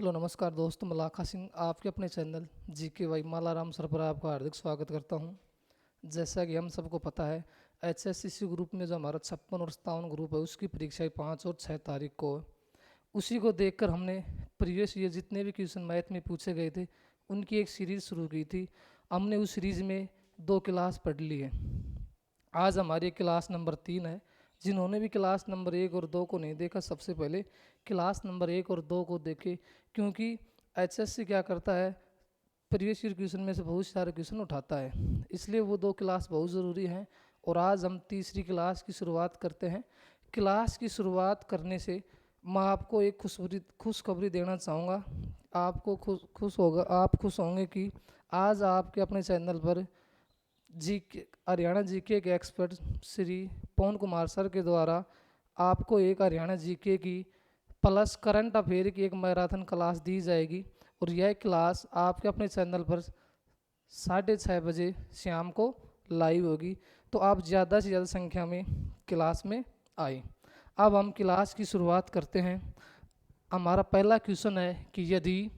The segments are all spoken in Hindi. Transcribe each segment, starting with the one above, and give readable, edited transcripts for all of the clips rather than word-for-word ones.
हेलो नमस्कार दोस्त, मलाखा सिंह आपके अपने channel GK by Malaram sir पर आपका हार्दिक स्वागत करता हूं। जैसा कि हम सबको पता है, एचएससीसी ग्रुप में जो हमारा 56 और 57 ग्रुप है उसकी परीक्षाएं 5 और 6 तारीख को है। उसी को देखकर हमने प्रीवियस ईयर जितने भी क्वेश्चन मैथ में पूछे गए थे उनकी एक सीरीज़ शुरू की थी। हमने उस सीरीज़ में 2 क्लास पढ़ ली है। आज हमारी क्लास नंबर 3 है। जिन्होंने भी क्लास नंबर 1 और 2 को नहीं देखा, सबसे पहले क्लास नंबर 1 और 2 को देखे, क्योंकि एचएससी क्या करता है, प्रीवियस ईयर क्वेश्चन में से बहुत सारे क्वेश्चन उठाता है, इसलिए वो 2 क्लास बहुत ज़रूरी हैं। और आज हम तीसरी क्लास की शुरुआत करते हैं। क्लास की शुरुआत करने से मैं आपको एक खुशखबरी देना चाहूँगा। आपको आप खुश होंगे कि आज आपके अपने चैनल पर हरियाणा जीके के एक्सपर्ट श्री पवन कुमार सर के द्वारा आपको एक हरियाणा जीके की प्लस करंट अफेयर की एक मैराथन क्लास दी जाएगी। और यह क्लास आपके अपने चैनल पर 6:30 बजे शाम को लाइव होगी, तो आप ज़्यादा से ज़्यादा संख्या में क्लास में आए। अब हम क्लास की शुरुआत करते हैं। हमारा पहला क्वेश्चन है कि यदि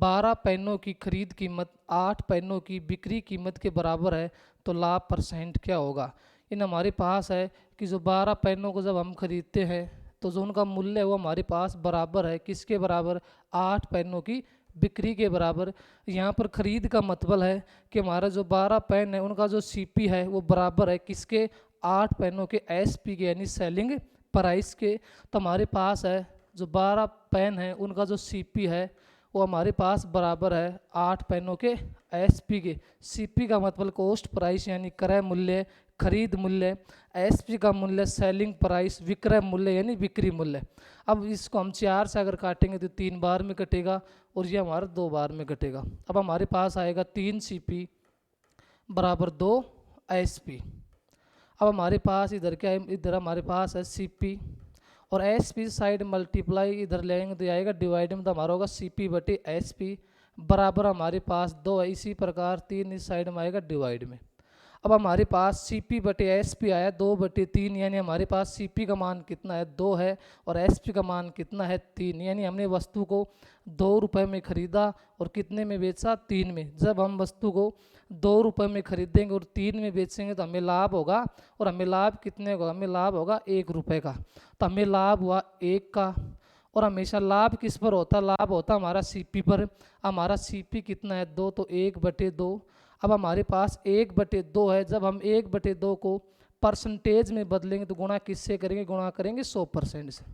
12 पेनों की खरीद कीमत 8 पेनों की बिक्री कीमत के बराबर है तो लाभ परसेंट क्या होगा। इन हमारे पास है कि जो 12 पेनों को जब हम खरीदते हैं तो जो उनका मूल्य है वो हमारे पास बराबर है, किसके बराबर, 8 पेनों की बिक्री के बराबर। यहाँ पर खरीद का मतलब है कि हमारा जो 12 पेन है उनका जो सीपी है वो बराबर है किसके, 8 पेनों के एसपी के, यानी सेलिंग प्राइस के। तो हमारे पास है जो 12 पेन है उनका जो सीपी है वो हमारे पास बराबर है 8 पेनों के एसपी के। सीपी का मतलब कॉस्ट प्राइस यानी क्रय मूल्य, खरीद मूल्य। एसपी का मूल्य सेलिंग प्राइस, विक्रय मूल्य यानी बिक्री मूल्य। अब इसको हम 4 से अगर काटेंगे तो 3 बार में कटेगा और ये हमारा 2 बार में कटेगा। अब हमारे पास आएगा 3 सीपी बराबर 2 एसपी। अब हमारे पास इधर क्या है, इधर हमारे पास है सीपी और एस पी साइड मल्टीप्लाई इधर लेंगे तो आएगा डिवाइड में, तो हमारा होगा सी पी बटे एस पी बराबर हमारे पास 2 है। इसी प्रकार 3 इस साइड में आएगा डिवाइड में। अब हमारे पास सी पी बटे एस पी आया 2/3, यानी हमारे पास सी पी का मान कितना है, 2 है, और एस पी का मान कितना है, 3। यानी हमने वस्तु को 2 रुपये में खरीदा और कितने में बेचा, 3 में। जब हम वस्तु को 2 रुपये में खरीदेंगे और 3 में बेचेंगे तो हमें लाभ होगा, और हमें लाभ कितने का, हमें लाभ होगा 1 रुपये का। तो हमें लाभ हुआ 1 का। और हमेशा लाभ किस पर होता, लाभ होता हमारा सीपी पर। हमारा सीपी कितना है, 2, तो 1/2। अब हमारे पास 1/2 है। जब हम 1/2 को परसेंटेज में बदलेंगे तो गुणा किससे करेंगे, गुणा करेंगे 100% से।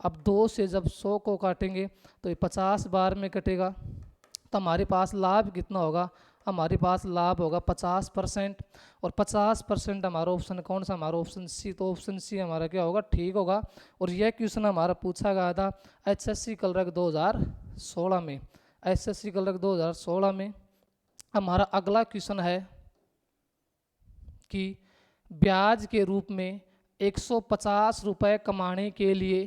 अब 2 से जब 100 को काटेंगे तो ये 50 बार में कटेगा। तो हमारे पास लाभ कितना होगा, हमारे पास लाभ होगा 50%। और 50% हमारा ऑप्शन कौन सा, हमारा ऑप्शन सी। तो ऑप्शन सी हमारा क्या होगा, ठीक होगा। और यह क्वेश्चन हमारा पूछा गया था एचएससी क्लर्क 2016 में। एचएससी क्लर्क 2016 में हमारा अगला क्वेश्चन है कि ब्याज के रूप में 150 रुपये कमाने के लिए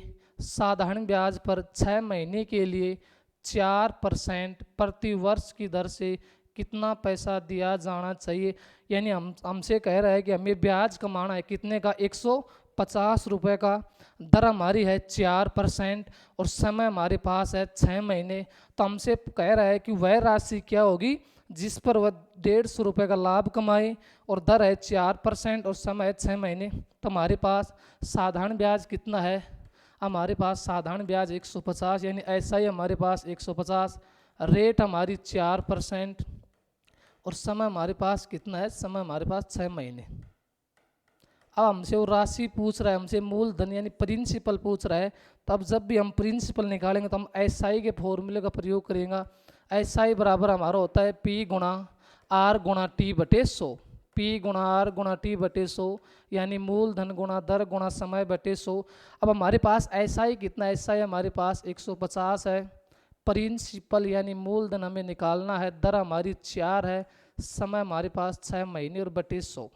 साधारण ब्याज पर 6 महीने के लिए 4% प्रति वर्ष की दर से कितना पैसा दिया जाना चाहिए। यानी हमसे कह रहा है कि हमें ब्याज कमाना है कितने का, 150 रुपये का। दर हमारी है 4% और समय हमारे पास है 6 महीने। तो हमसे कह रहा है कि वह राशि क्या होगी जिस पर वह 150 रुपये का लाभ कमाए, और दर है 4% और समय है 6 महीने। तो हमारे पास साधारण ब्याज कितना है, हमारे पास साधारण ब्याज 150, यानी ऐसा ही हमारे पास 150, रेट हमारी 4% और समय हमारे पास कितना है, समय हमारे पास 6 महीने। अब हमसे वो राशि पूछ रहा है, हमसे मूलधन यानी प्रिंसिपल पूछ रहा है। तब जब भी हम प्रिंसिपल निकालेंगे तो हम एसआई के फॉर्मूले का प्रयोग करेंगे। एसआई बराबर हमारा होता है पी गुणा आर गुणा टी बटे 100। पी गुणा आर गुणा टी बटे 100 यानी मूलधन गुणा दर गुणा समय बटे 100। अब हमारे पास एसआई कितना है, एसआई हमारे पास 150 है। प्रिंसिपल यानी मूलधन हमें निकालना है, दर हमारी 4 है, समय हमारे पास 6 महीने और बटे 100।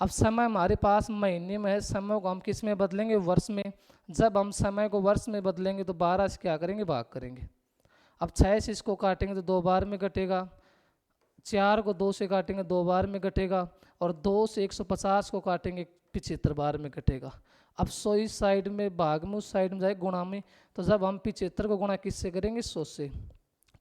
अब समय हमारे पास महीने में है, समय को हम किस में बदलेंगे, वर्ष में। जब हम समय को वर्ष में बदलेंगे तो 12 से क्या करेंगे, भाग करेंगे। अब 6 से इसको काटेंगे तो 2 बार में कटेगा, 4 को 2 से काटेंगे 2 बार में कटेगा, और 2 से 150 को काटेंगे 75 बार में कटेगा। अब 100 इस साइड में, भाग में उस साइड में जाए, गुणा में, तो जब हम 75 को गुणा किससे करेंगे, 100 से,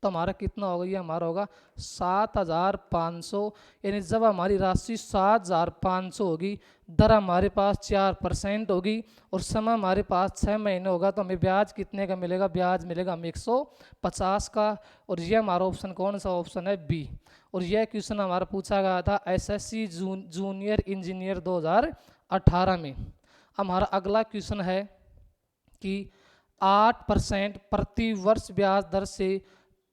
तो हमारा कितना होगा, ये हमारा होगा 7500। यानी जब हमारी राशि 7500 होगी, दर हमारे पास 4% होगी और समय हमारे पास 6 महीने होगा, तो हमें ब्याज कितने का मिलेगा, ब्याज मिलेगा हमें 150 का। और ये हमारा ऑप्शन कौन सा ऑप्शन है, बी। और यह क्वेश्चन हमारा पूछा गया था एसएससी जूनियर इंजीनियर 2018 में। हमारा अगला क्वेश्चन है कि 8% प्रति वर्ष ब्याज दर से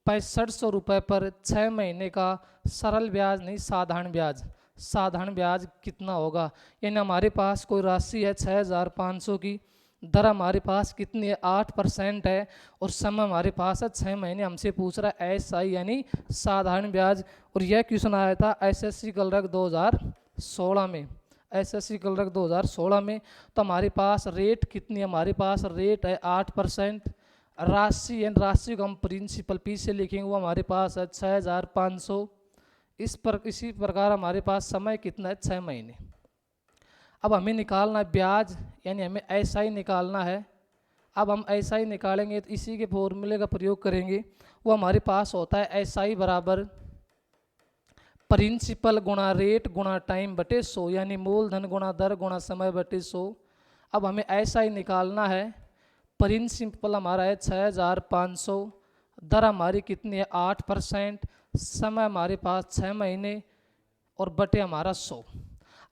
6500 रुपये पर 6 महीने का सरल ब्याज नहीं साधारण ब्याज, साधारण ब्याज कितना होगा। यानी हमारे पास कोई राशि है 6500 की, दर हमारे पास कितनी है, 8% है, और समय हमारे पास है 6 महीने। हमसे पूछ रहा है एसआई यानी साधारण ब्याज। और यह क्वेश्चन आया था एसएससी क्लर्क 2016 में, एसएससी क्लर्क 2016 में। तो हमारे पास रेट कितनी है, हमारे पास रेट है 8%। राशि एंड राशि को हम प्रिंसिपल पी से लिखेंगे, वो हमारे पास है 6500। इसी प्रकार हमारे पास समय कितना है, 6 महीने। अब हमें निकालना है ब्याज, यानी हमें ऐसा ही निकालना है। अब हम ऐसा ही निकालेंगे तो इसी के फॉर्मूले का प्रयोग करेंगे। वो हमारे पास होता है ऐसा ही बराबर प्रिंसिपल गुणा रेट गुणा टाइम बटे 100, यानी मूलधन गुणा दर गुणा समय बटे 100। अब हमें ऐसा ही निकालना है। प्रिंसिपल हमारा है 6500, दर हमारी कितनी है 8%, समय हमारे पास 6 महीने और बटे हमारा 100।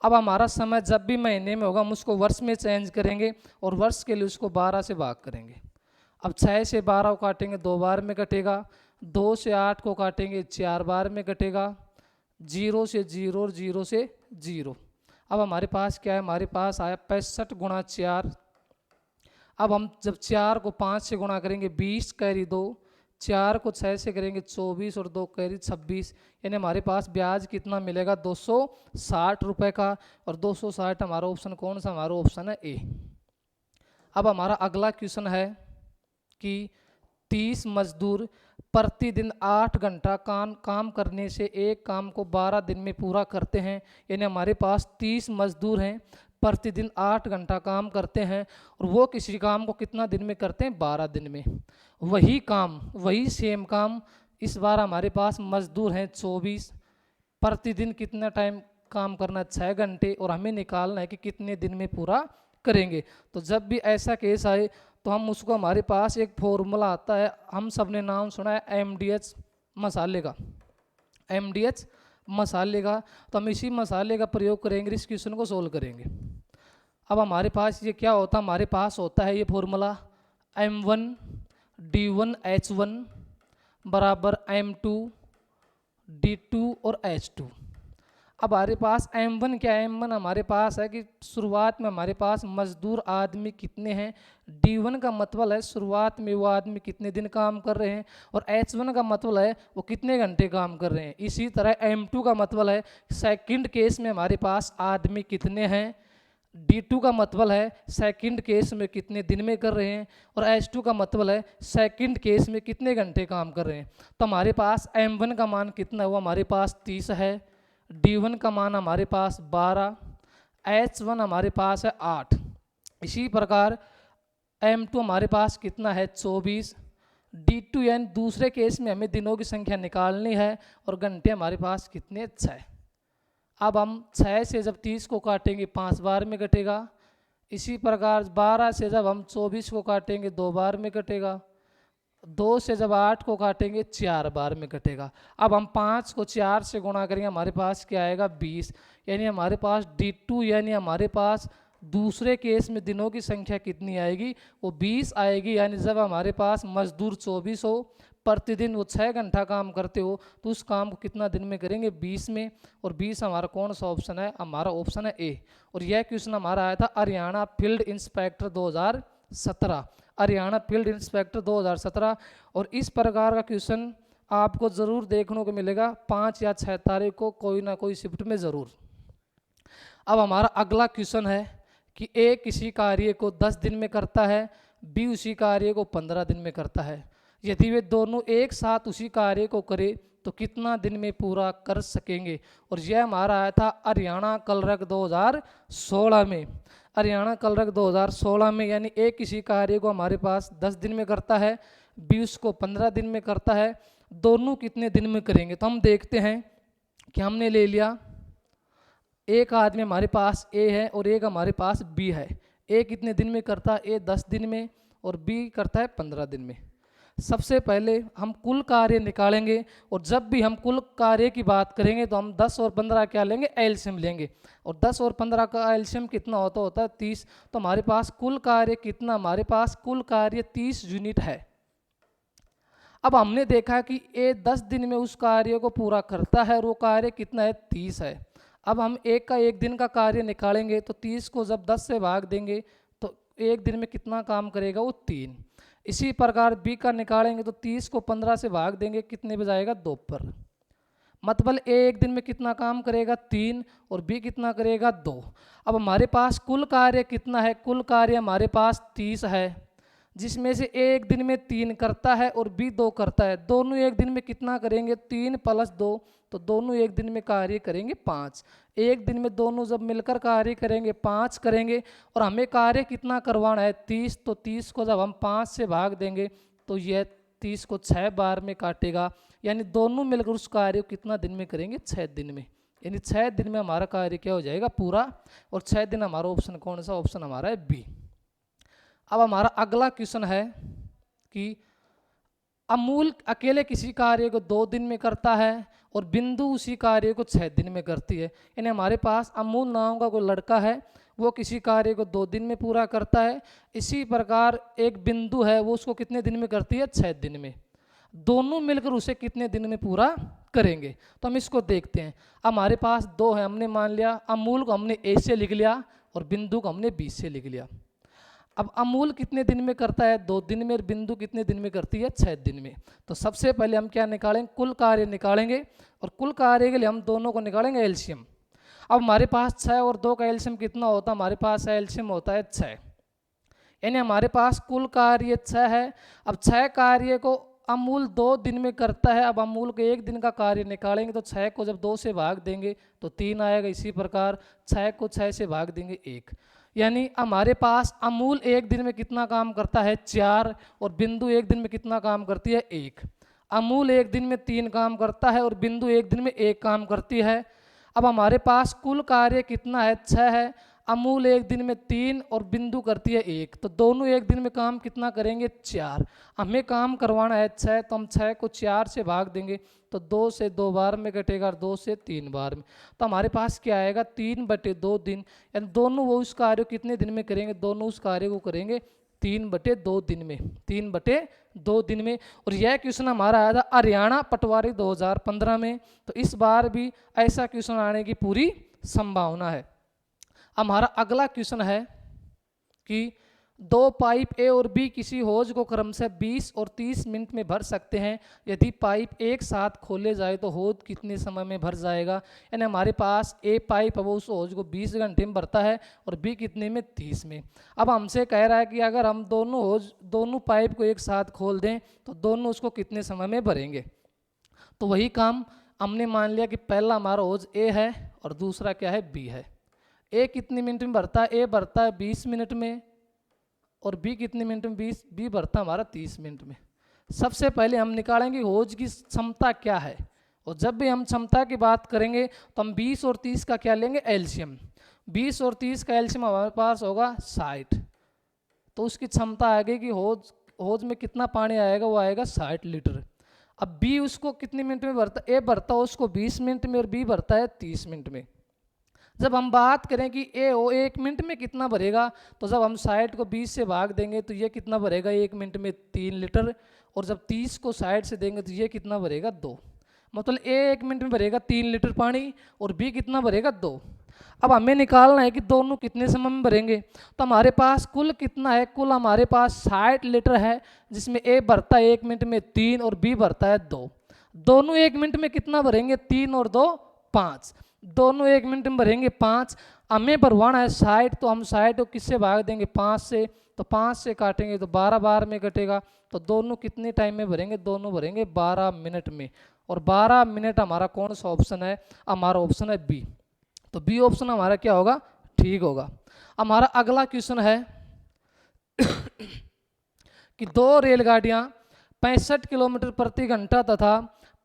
अब हमारा समय जब भी महीने में होगा हम उसको वर्ष में चेंज करेंगे और वर्ष के लिए उसको 12 से भाग करेंगे। अब 6 से 12 को काटेंगे 2 बार में कटेगा, 2 से 8 को काटेंगे 4 बार में कटेगा, 0 से 0 और 0 से 0। अब हमारे पास क्या है, हमारे पास आया 65 गुणा 4। अब हम जब 4 को 5 से गुणा करेंगे 20 कैरी 2, 4 को 6 से करेंगे 24 और 2 कैरी 26, यानी हमारे पास ब्याज कितना मिलेगा 260 रुपये का। और 260 हमारा ऑप्शन कौन सा, हमारा ऑप्शन है ए। अब हमारा अगला क्वेश्चन है कि 30 मजदूर प्रतिदिन 8 घंटा काम करने से एक काम को 12 दिन में पूरा करते हैं। यानी हमारे पास 30 मजदूर हैं, प्रतिदिन 8 घंटा काम करते हैं और वो किसी काम को कितना दिन में करते हैं, 12 दिन में। वही काम, वही सेम काम, इस बार हमारे पास मजदूर हैं 24, प्रतिदिन कितना टाइम काम करना, 6 घंटे, और हमें निकालना है कि कितने दिन में पूरा करेंगे। तो जब भी ऐसा केस आए तो हम उसको, हमारे पास एक फॉर्मूला आता है, हम सब ने नाम सुना है एमडीएच मसाले का, एमडीएच मसाले का। तो हम इसी मसाले का प्रयोग करेंगे, इस क्वेश्चन को सोल्व करेंगे। अब हमारे पास ये क्या होता है, हमारे पास होता है ये फॉर्मूला M1 D1 H1 बराबर M2 D2 और H2। अब हमारे पास M1 क्या है, M1 हमारे पास है कि शुरुआत में हमारे पास मजदूर आदमी कितने हैं, D1 का मतलब है शुरुआत में वो आदमी कितने दिन काम कर रहे हैं, और H1 का मतलब है वो कितने घंटे काम कर रहे हैं। इसी तरह M2 का मतलब है सेकंड केस में हमारे पास आदमी कितने हैं, D2 का मतलब है सेकंड केस में कितने दिन में कर रहे हैं, और H2 का मतलब है सेकंड केस में कितने घंटे काम कर रहे हैं। तो हमारे पास M1 का मान कितना है, वो हमारे पास 30 है, D1 का मान हमारे पास 12, H1 हमारे पास है 8। इसी प्रकार M2 हमारे पास कितना है 24, D2 यानी दूसरे केस में हमें दिनों की संख्या निकालनी है और घंटे हमारे पास कितने, 6। अब हम 6 से जब 30 को काटेंगे 5 बार में कटेगा। इसी प्रकार 12 से जब हम 24 को काटेंगे 2 बार में कटेगा, 2 से जब 8 को काटेंगे 4 बार में कटेगा। अब हम 5 को 4 से गुणा करेंगे, हमारे पास क्या आएगा 20, यानी हमारे पास D2 यानी हमारे पास दूसरे केस में दिनों की संख्या कितनी आएगी, वो 20 आएगी। यानी जब हमारे पास मजदूर 24 हो, प्रतिदिन वो 6 घंटा काम करते हो, तो उस काम को कितना दिन में करेंगे, 20 में। और 20 हमारा कौन सा ऑप्शन है, हमारा ऑप्शन है ए। और यह क्वेश्चन हमारा आया था Haryana field inspector 2017, Haryana field inspector 2017। और इस प्रकार का क्वेश्चन आपको ज़रूर देखने को मिलेगा 5 या 6 तारीख को कोई ना कोई शिफ्ट में ज़रूर। अब हमारा अगला क्वेश्चन है कि ए किसी कार्य को 10 दिन में करता है, बी उसी कार्य को 15 दिन में करता है। यदि वे दोनों एक साथ उसी कार्य को करें तो कितना दिन में पूरा कर सकेंगे। और यह हमारा आया था हरियाणा क्लर्क 2016 में। हरियाणा कलरक 2016 में, यानी ए किसी कार्य को हमारे पास 10 दिन में करता है, बी उसको 15 दिन में करता है, दोनों कितने दिन में करेंगे। तो हम देखते हैं कि हमने ले लिया एक आदमी हमारे पास ए है और एक हमारे पास बी है। ए कितने दिन में करता है, ए 10 दिन में और बी करता है 15 दिन में। सबसे पहले हम कुल कार्य निकालेंगे, और जब भी हम कुल कार्य की बात करेंगे तो हम 10 और 15 क्या लेंगे, एलसीएम लेंगे, और 10 और 15 का एलसीएम कितना होता है 30। तो हमारे पास कुल कार्य कितना, हमारे पास कुल कार्य 30 यूनिट है। अब हमने देखा कि ए 10 दिन में उस कार्य को पूरा करता है और वो कार्य कितना है, 30 है। अब हम एक का एक दिन का कार्य निकालेंगे तो 30 को जब 10 से भाग देंगे तो एक दिन में कितना काम करेगा, वो 3। इसी प्रकार बी का निकालेंगे तो 30 को 15 से भाग देंगे, कितने बजाएगा, 2 पर। मतलब ए एक दिन में कितना काम करेगा, 3, और बी कितना करेगा, 2। अब हमारे पास कुल कार्य कितना है, कुल कार्य हमारे पास 30 है, जिसमें से ए एक दिन में 3 करता है और बी 2 करता है। दोनों एक दिन में कितना करेंगे, 3 + 2, तो दोनों एक दिन में कार्य करेंगे 5। एक दिन में दोनों जब मिलकर कार्य करेंगे 5 करेंगे, और हमें कार्य कितना करवाना है, 30। तो 30 को जब हम 5 से भाग देंगे तो यह 30 को 6 बार में काटेगा, यानी दोनों मिलकर उस कार्य को कितना दिन में करेंगे, 6 दिन में। यानी 6 दिन में हमारा कार्य क्या हो जाएगा, पूरा। और 6 दिन हमारा ऑप्शन कौन सा, ऑप्शन हमारा है बी। अब हमारा अगला क्वेश्चन है कि अमूल अकेले किसी कार्य को 2 दिन में करता है और बिंदु उसी कार्य को 6 दिन में करती है। यानी हमारे पास अमूल नाम का कोई लड़का है, वो किसी कार्य को 2 दिन में पूरा करता है। इसी प्रकार एक बिंदु है, वो उसको कितने दिन में करती है, 6 दिन में। दोनों मिलकर उसे कितने दिन में पूरा करेंगे, तो हम इसको देखते हैं। हमारे पास 2 है, हमने मान लिया अमूल को हमने ए से लिख लिया और बिंदु को हमने बी से लिख लिया। अब अमूल कितने दिन में करता है, 2 दिन में, और बिंदु कितने दिन में करती है, 6 दिन में। तो सबसे पहले हम क्या निकालेंगे, कुल कार्य निकालेंगे, और कुल कार्य के लिए हम दोनों को निकालेंगे एलसीएम। अब हमारे पास 6 और 2 का एलसीएम कितना होता है, हमारे पास एलसीएम होता है 6। यानी हमारे पास कुल कार्य 6 है। अब 6 कार्य को अमूल 2 दिन में करता है। अब अमूल के एक दिन का कार्य निकालेंगे तो 6 को जब 2 से भाग देंगे तो 3 आएगा। इसी प्रकार 6 को 6 से भाग देंगे 1। यानी हमारे पास अमूल एक दिन में कितना काम करता है, 4, और बिंदु एक दिन में कितना काम करती है, 1। अमूल एक दिन में 3 काम करता है और बिंदु एक दिन में 1 काम करती है। अब हमारे पास कुल कार्य कितना है, 6 है। अमूल एक दिन में 3 और बिंदु करती है 1, तो दोनों एक दिन में काम कितना करेंगे, 4। हमें काम करवाना है 6, तो हम 6 को 4 से भाग देंगे तो 2 से 2 बार में कटेगा और 2 से 3 बार में। तो हमारे पास क्या आएगा, 3/2 दिन। यानी दोनों वो उस कार्य को कितने दिन में करेंगे, दोनों उस कार्य को करेंगे 3/2 दिन में, 3/2 दिन में। और यह क्वेश्चन हमारा आया था हरियाणा पटवारी 2015 में, तो इस बार भी ऐसा क्वेश्चन आने की पूरी संभावना है। हमारा अगला क्वेश्चन है कि 2 पाइप ए और बी किसी होज को क्रमशः 20 और 30 मिनट में भर सकते हैं। यदि पाइप एक साथ खोले जाए तो होज कितने समय में भर जाएगा। यानी हमारे पास ए पाइप है, वो उस होज को 20 घंटे में भरता है और बी कितने में, 30 में। अब हमसे कह रहा है कि अगर हम दोनों पाइप को एक साथ खोल दें तो दोनों उसको कितने समय में भरेंगे। तो वही काम हमने मान लिया कि पहला हमारा होज ए है और दूसरा क्या है, बी है। ए कितने मिनट में भरता है, ए भरता है 20 मिनट में, और बी कितने मिनट में, बी भरता है हमारा 30 मिनट में। सबसे पहले हम निकालेंगे होज की क्षमता क्या है, और जब भी हम क्षमता की बात करेंगे तो हम 20 और 30 का क्या लेंगे, एलसीएम। 20 और 30 का एलसीएम हमारे पास होगा 60, तो उसकी क्षमता आएगी कि होज में कितना पानी आएगा, वो आएगा 60 लीटर। अब बी उसको कितने मिनट में भरता, ए भरता है उसको 20 मिनट में और बी भरता है 30 मिनट में। जब हम बात करें कि ए ओ 1 मिनट में कितना भरेगा, तो जब हम 60 को 20 से भाग देंगे तो ये कितना भरेगा, 1 मिनट में 3 लीटर, और जब 30 को 60 से देंगे तो ये कितना भरेगा, 2। मतलब ए 1 मिनट में भरेगा 3 लीटर पानी और बी कितना भरेगा, 2। अब हमें निकालना है कि दोनों कितने समय में भरेंगे। तो हमारे पास कुल कितना है, कुल हमारे पास 60 लीटर है, जिसमें ए भरता है 1 मिनट में 3 और बी भरता है 2। दोनों 1 मिनट में कितना भरेंगे, 3 और 2 5। दोनों 1 मिनट में भरेंगे 5। हमें भरवाना है 60, तो हम 60 को किससे भाग देंगे, 5 से। तो 5 से काटेंगे तो 12 बार में कटेगा। तो दोनों कितने टाइम में भरेंगे, दोनों भरेंगे 12 मिनट में। और 12 मिनट हमारा कौन सा ऑप्शन है, हमारा ऑप्शन है बी। तो बी ऑप्शन हमारा क्या होगा, ठीक होगा। हमारा अगला क्वेश्चन है कि दो रेलगाड़ियां 65 किलोमीटर प्रति घंटा तथा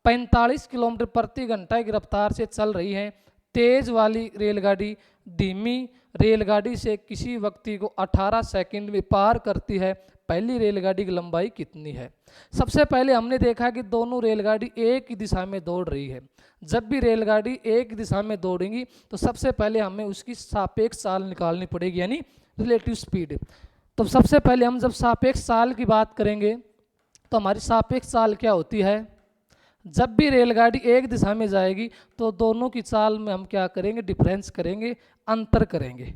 45 किलोमीटर प्रति घंटा की रफ्तार से चल रही हैं। तेज वाली रेलगाड़ी धीमी रेलगाड़ी से किसी व्यक्ति को 18 सेकंड में पार करती है। पहली रेलगाड़ी की लंबाई कितनी है? सबसे पहले हमने देखा कि दोनों रेलगाड़ी एक ही दिशा में दौड़ रही है। जब भी रेलगाड़ी एक दिशा में दौड़ेंगी तो सबसे पहले हमें उसकी सापेक्ष चाल निकालनी पड़ेगी, यानी रिलेटिव स्पीड। तो सबसे पहले हम जब सापेक्ष चाल की बात करेंगे तो हमारी सापेक्ष चाल क्या होती है? जब भी रेलगाड़ी एक दिशा में जाएगी तो दोनों की चाल में हम क्या करेंगे? डिफरेंस करेंगे, अंतर करेंगे।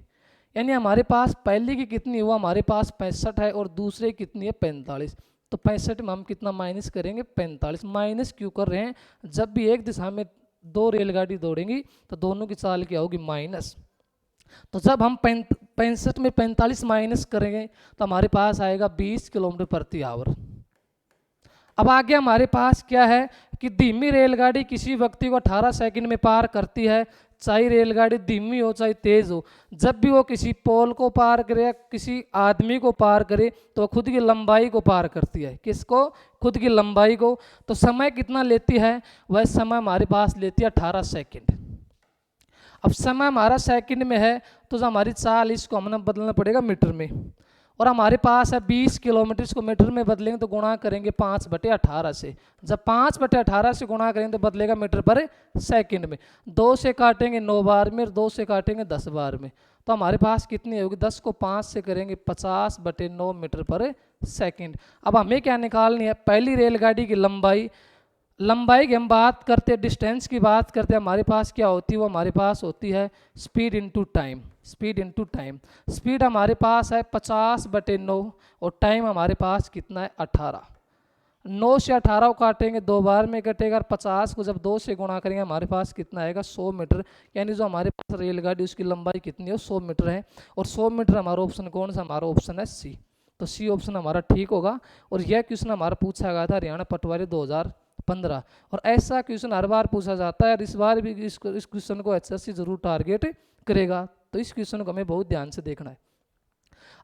यानी हमारे पास पहले की कितनी हुआ? हमारे पास 65 है और दूसरे की कितनी है? 45। तो 65 में हम कितना माइनस करेंगे? 45। माइनस क्यों कर रहे हैं? जब भी एक दिशा में दो रेलगाड़ी दौड़ेंगी तो दोनों की चाल क्या होगी? माइनस। तो जब हम 65 में 45 माइनस करेंगे तो हमारे पास आएगा 20 किलोमीटर प्रति आवर। अब आगे हमारे पास क्या है कि धीमी रेलगाड़ी किसी व्यक्ति को 18 सेकंड में पार करती है। चाहे रेलगाड़ी धीमी हो चाहे तेज हो, जब भी वो किसी पोल को पार करे या किसी आदमी को पार करे तो वो खुद की लंबाई को पार करती है। किसको? खुद की लंबाई को। तो समय कितना लेती है? वह समय हमारे पास लेती है 18 सेकंड। अब समय हमारा सेकंड में है तो जो हमारी चाल इसको हमें बदलना पड़ेगा मीटर में, और हमारे पास है 20 किलोमीटर, इसको मीटर में बदलेंगे तो गुणा करेंगे 5/18 से। जब 5/18 से गुणा करेंगे तो बदलेगा मीटर पर सेकंड में। 2 से काटेंगे 9 बार में और 2 से काटेंगे 10 बार में, तो हमारे पास कितनी होगी? 10 को 5 से करेंगे 50/9 मीटर पर सेकंड। अब हमें क्या निकालनी है? पहली रेलगाड़ी की लंबाई। लंबाई की हम बात करते हैं, डिस्टेंस की बात करते हैं, हमारे पास क्या होती है? वो हमारे पास होती है speed into time. Speed into time. Speed हमारे पास है 50/9 और टाइम हमारे पास कितना है? 18। 9 से 18 को काटेंगे 2 बार में कटेगा, और 50 को जब 2 से गुणा करेंगे हमारे पास कितना आएगा? 100 मीटर। यानी जो हमारे पास रेलगाड़ी उसकी लंबाई कितनी है? 100 मीटर है। और 100 मीटर हमारा ऑप्शन कौन सा? हमारा ऑप्शन है सी। तो सी ऑप्शन हमारा ठीक होगा। और यह क्वेश्चन हमारा पूछा गया था हरियाणा पटवारी 2015, और ऐसा क्वेश्चन हर बार पूछा जाता है और इस बार भी इस क्वेश्चन को एचएससी जरूर टारगेट करेगा। तो इस क्वेश्चन को हमें बहुत ध्यान से देखना है।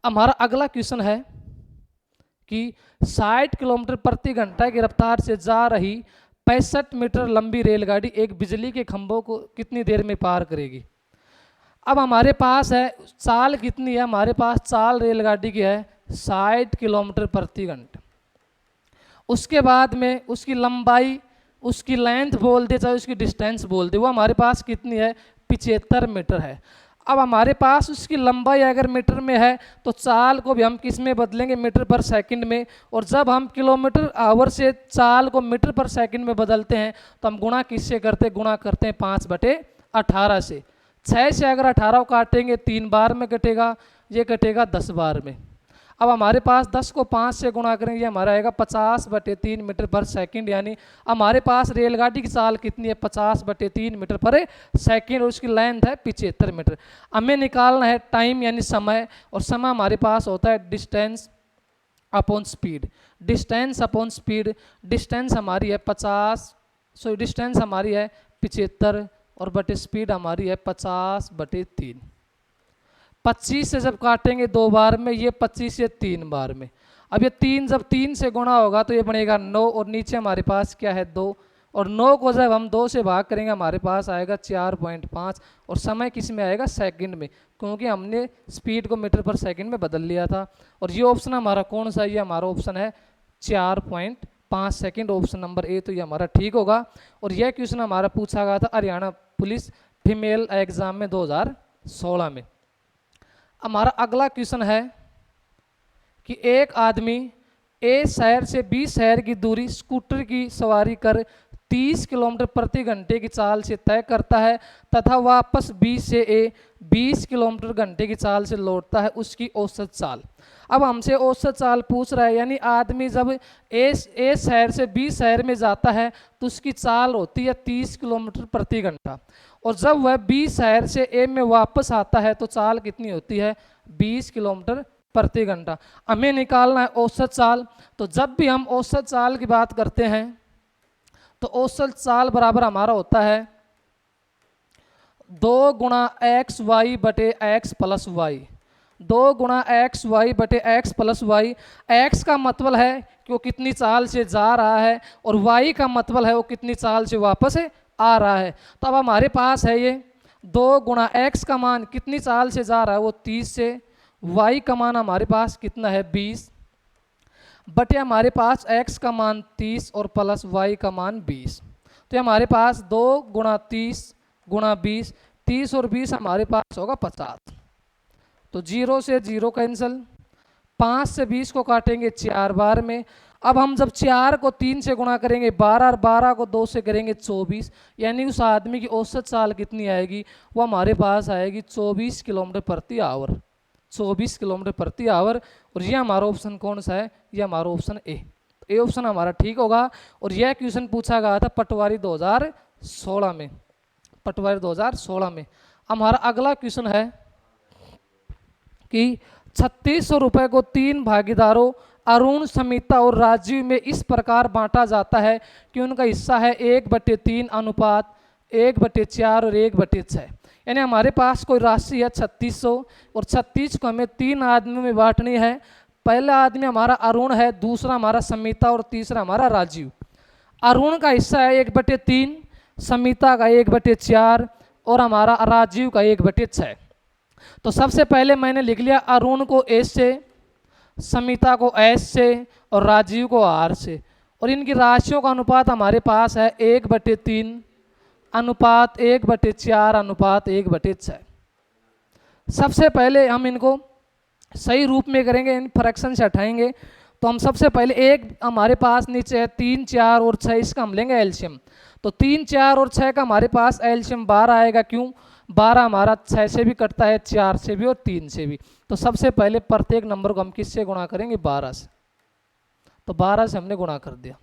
हमारा अगला क्वेश्चन है कि 60 किलोमीटर प्रति घंटा की रफ्तार से जा रही 65 मीटर लंबी रेलगाड़ी एक बिजली के खंभों को कितनी देर में पार करेगी? अब हमारे पास है चाल कितनी है? हमारे पास चाल रेलगाड़ी की है 60 किलोमीटर प्रति घंटा। उसके बाद में उसकी लंबाई, उसकी लेंथ बोल दे चाहे उसकी डिस्टेंस बोल दे, वो हमारे पास कितनी है? 75 मीटर है। अब हमारे पास उसकी लंबाई अगर मीटर में है तो चाल को भी हम किस में बदलेंगे? मीटर पर सेकंड में। और जब हम किलोमीटर आवर से चाल को मीटर पर सेकंड में बदलते हैं तो हम गुणा किससे करते हैं? गुणा करते हैं 5/18 से। 6 से अगर 18 को काटेंगे 3 बार में कटेगा, ये कटेगा 10 बार में। अब हमारे पास 10 को 5 से गुणा करेंगे, हमारा आएगा 50/3 मीटर पर सेकंड। यानी हमारे पास रेलगाड़ी की चाल कितनी है? 50/3 मीटर पर सेकंड, और उसकी लेंथ है 75 मीटर। हमें निकालना है टाइम यानी समय, और समय हमारे पास होता है distance upon speed. Distance upon speed. Distance हमारी है डिस्टेंस हमारी है 75 और बटे स्पीड हमारी है 50/3। 25 से जब काटेंगे 2 बार में, ये 25 से 3 बार में। अब ये 3 जब 3 से गुणा होगा तो ये बनेगा 9, और नीचे हमारे पास क्या है? 2, और 9 को जब हम 2 से भाग करेंगे हमारे पास आएगा 4.5, और समय किस में आएगा? सेकंड में, क्योंकि हमने स्पीड को मीटर पर सेकंड में बदल लिया था। और ये ऑप्शन हमारा कौन सा? ये हमारा ऑप्शन है 4.5 सेकंड, ऑप्शन नंबर ए। तो ये हमारा ठीक होगा। और यह क्वेश्चन हमारा पूछा गया था हरियाणा पुलिस फीमेल एग्जाम में 2016 में। हमारा अगला क्वेश्चन है कि एक आदमी ए शहर से बी शहर की दूरी स्कूटर की सवारी कर 30 किलोमीटर प्रति घंटे की चाल से तय करता है तथा वापस बी से ए 20 किलोमीटर घंटे की चाल से लौटता है, उसकी औसत चाल। अब हमसे औसत चाल पूछ रहा है, यानी आदमी जब ए शहर से बी शहर में जाता है तो उसकी चाल होती है 30 किलोमीटर प्रति घंटा, और जब वह बी शहर से ए में वापस आता है तो चाल कितनी होती है? 20 किलोमीटर प्रति घंटा। हमें निकालना है औसत चाल। तो जब भी हम औसत चाल की बात करते हैं तो औसत चाल बराबर हमारा होता है 2 गुणा एक्स वाई बटे एक्स प्लस वाई, 2 गुणा एक्स वाई बटे एक्स प्लस वाई। एक्स का मतलब है कि वो कितनी चाल से जा रहा है और वाई का मतलब है वो कितनी चाल से वापस आ रहा है। तो अब हमारे पास है ये 2 गुणा एक्स का मान कितनी चाल से जा रहा है वो 30 से, वाई का मान हमारे पास कितना है 20 बटे हमारे पास x का मान 30 और प्लस y का मान 20। तो हमारे पास 2 गुणा 30 गुणा 20, 30 और 20 हमारे पास होगा 50। तो 0 से 0 कैंसिल, 5 से 20 को काटेंगे 4 बार में। अब हम जब 4 को 3 से गुणा करेंगे 12 और 12 को 2 से करेंगे 24, यानी उस आदमी की औसत चाल कितनी आएगी, वो हमारे पास आएगी 24 किलोमीटर प्रति आवर, 24 किलोमीटर प्रति आवर। और ये हमारा ऑप्शन कौन सा है, ये हमारा ऑप्शन ए ऑप्शन हमारा ठीक होगा। और यह क्वेश्चन पूछा गया था पटवारी 2016 में, पटवारी 2016 में। हमारा अगला क्वेश्चन है कि 3600 रुपये को 3 भागीदारों अरुण, समिता और राजीव में इस प्रकार बांटा जाता है कि उनका हिस्सा है 1/3 अनुपात 1/4 और 1/6। यानी हमारे पास कोई राशि है 3600 और 36 को हमें 3 आदमियों में बांटनी है। पहला आदमी हमारा अरुण है, दूसरा हमारा समिता और तीसरा हमारा राजीव। अरुण का हिस्सा है 1/3, समिता का 1/4 और हमारा राजीव का 1/6। तो सबसे पहले मैंने लिख लिया अरुण को एस से, समिता को एस से और राजीव को आर से। और इनकी राशियों का अनुपात हमारे पास है 1/3 अनुपात 1/4 अनुपात 1/6। सबसे पहले हम इनको सही रूप में करेंगे, इन फ्रैक्शन से हटाएंगे। तो हम सबसे पहले एक हमारे पास नीचे है 3, 4 और 6, इसका हम लेंगे एलसीएम। तो 3, 4 और 6 का हमारे पास एलसीएम 12 आएगा। क्यों? 12 हमारा 6 से भी कटता है, 4 से भी और 3 से भी। तो सबसे पहले प्रत्येक नंबर को हम किससे गुणा करेंगे, 12 से। तो 12 से हमने गुणा कर दिया।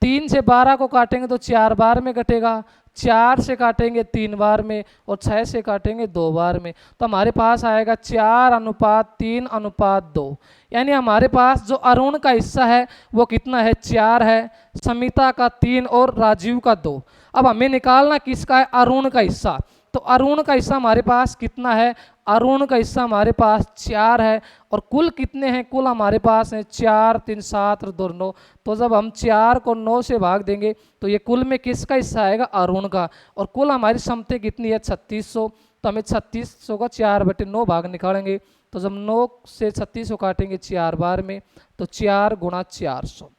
3 से 12 को काटेंगे तो 4 बार में कटेगा, 4 से काटेंगे 3 बार में और 6 से काटेंगे 2 बार में। तो हमारे पास आएगा 4:3:2। यानी हमारे पास जो अरुण का हिस्सा है वो कितना है, 4 है, समिता का 3 और राजीव का 2। अब हमें निकालना किसका है, अरुण का हिस्सा। तो अरुण का हिस्सा हमारे पास कितना है, अरुण का हिस्सा हमारे पास 4 है। और कुल कितने हैं, कुल हमारे पास है 4, 3, 7 और 2, 9। तो जब हम 4 को 9 से भाग देंगे तो ये कुल में किसका हिस्सा आएगा, अरुण का। और कुल हमारी क्षमता कितनी है, 3600। तो हमें 3600 का 4/9 भाग निकालेंगे। तो जब 9 से 3600 काटेंगे 4 बार में तो 4 गुणा 400,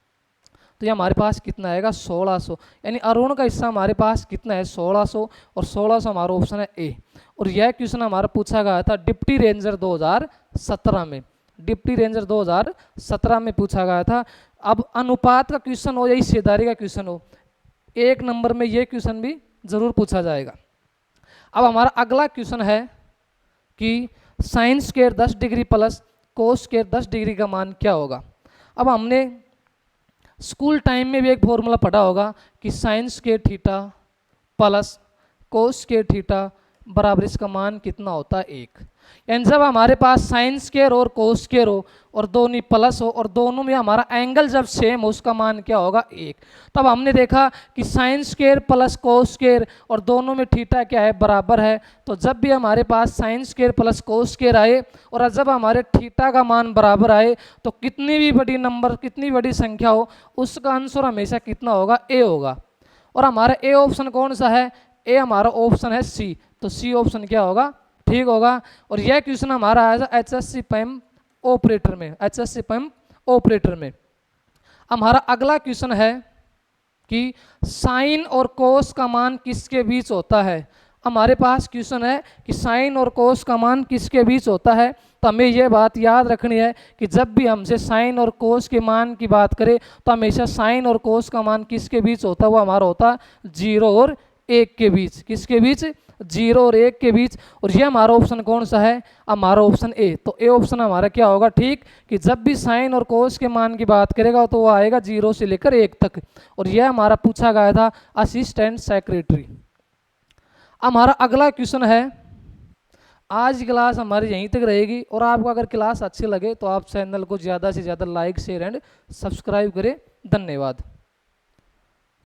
तो ये हमारे पास कितना आएगा, 1600। यानी अरुण का हिस्सा हमारे पास कितना है, 1600। और 1600 हमारा ऑप्शन है ए। और यह क्वेश्चन हमारा पूछा गया था डिप्टी रेंजर 2017 में, डिप्टी रेंजर 2017 में पूछा गया था। अब अनुपात का क्वेश्चन हो या हिस्सेदारी का क्वेश्चन हो, एक नंबर में ये क्वेश्चन भी जरूर पूछा जाएगा। अब हमारा अगला क्वेश्चन है कि sine square 10 degree plus cos square 10 degree का मान क्या होगा। अब हमने स्कूल टाइम में भी एक फॉर्मूला पढ़ा होगा कि sine square theta plus cos square theta बराबर इसका मान कितना होता है, 1। यानी जब हमारे पास साइन स्क्वायर और कोस स्क्वायर हो और दोनों प्लस हो और दोनों में हमारा एंगल जब सेम हो उसका मान क्या होगा, 1। तब हमने देखा कि sign square plus cos square और दोनों में थीटा क्या है, बराबर है। तो जब भी हमारे पास sine square plus cos square आए और जब हमारे थीटा का मान बराबर आए तो कितनी भी बड़ी नंबर, कितनी बड़ी संख्या हो उसका आंसर हमेशा कितना होगा, ए होगा। और हमारा ए ऑप्शन कौन सा है, ए हमारा ऑप्शन है सी। तो सी ऑप्शन क्या होगा, ठीक होगा। और यह क्वेश्चन हमारा आया था HSC पैम ऑपरेटर में, HSC पैम ऑपरेटर में। हमारा अगला क्वेश्चन है कि साइन और कोस का मान किसके बीच होता है। हमारे पास क्वेश्चन है कि साइन और कोस का मान किसके बीच होता है। तो हमें यह बात याद रखनी है कि जब भी हमसे साइन और कोस के मान की बात करें तो हमेशा साइन और कोस का मान किसके बीच होता है, वो हमारा होता है 0 और 1 के बीच। किसके बीच, 0 और 1 के बीच। और ये हमारा ऑप्शन कौन सा है, हमारा ऑप्शन ए। तो ए ऑप्शन हमारा क्या होगा, ठीक, कि जब भी साइन और कोस के मान की बात करेगा तो वो आएगा 0 से लेकर 1 तक। और यह हमारा पूछा गया था असिस्टेंट सेक्रेटरी। हमारा अगला क्वेश्चन है, आज की क्लास हमारी यहीं तक रहेगी। और आपको अगर क्लास अच्छी लगे तो आप चैनल को ज़्यादा से ज़्यादा लाइक, शेयर एंड सब्सक्राइब करें। धन्यवाद।